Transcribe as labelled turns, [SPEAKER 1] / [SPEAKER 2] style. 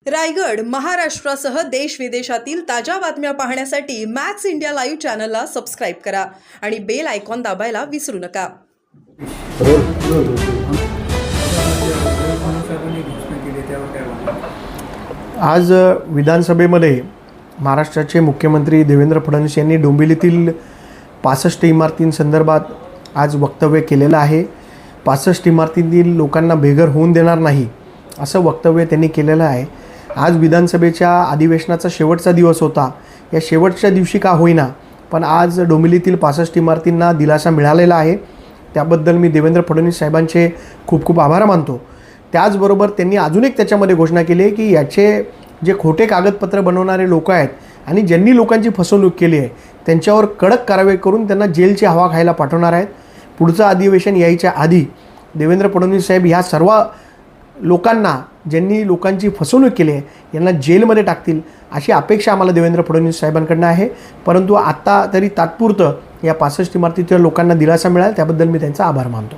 [SPEAKER 1] रायगड, महाराष्ट्रासह देश विदेशातील ताज्या बातम्या पाहण्यासाठी मॅक्स इंडिया लाईव्ह चॅनलला सबस्क्राईब करा आणि बेल आयकॉन दाबायला विसरू नका.
[SPEAKER 2] आज विधानसभेमध्ये महाराष्ट्राचे मुख्यमंत्री देवेंद्र फडणवीस यांनी डोंबिवलीतील 65 इमारतींसंदर्भात आज वक्तव्य केलेलं आहे. 65 इमारतींतील लोकांना बेघर होऊन देणार नाही असं वक्तव्य त्यांनी केलेलं आहे. आज विधानसभेच्या अधिवेशनाचा शेवटचा दिवस होता. या शेवटच्या दिवशी का होईना पण आज डोंबिवलीतील 65 इमारतींना दिलासा मिळालेला आहे. त्याबद्दल मी देवेंद्र फडणवीस साहेबांचे खूप खूप आभार मानतो. त्याचबरोबर त्यांनी अजून एक त्याच्यामध्ये घोषणा केली आहे की याचे जे खोटे कागदपत्र बनवणारे लोक आहेत आणि ज्यांनी लोकांची फसवणूक केली आहे त्यांच्यावर कडक कारवाई करून त्यांना जेलची हवा खायला पाठवणार आहेत. पुढचं अधिवेशन यायच्या आधी देवेंद्र फडणवीस साहेब ह्या सर्व लोकांना ज्यांनी लोकांची फसवणूक केली आहे यांना जेलमध्ये टाकतील अशी अपेक्षा आम्हाला देवेंद्र फडणवीस साहेबांकडनं आहे. परंतु आत्ता तरी तात्पुरतं या 65 इमारतीच्या लोकांना दिलासा मिळाला त्याबद्दल मी त्यांचा आभार मानतो.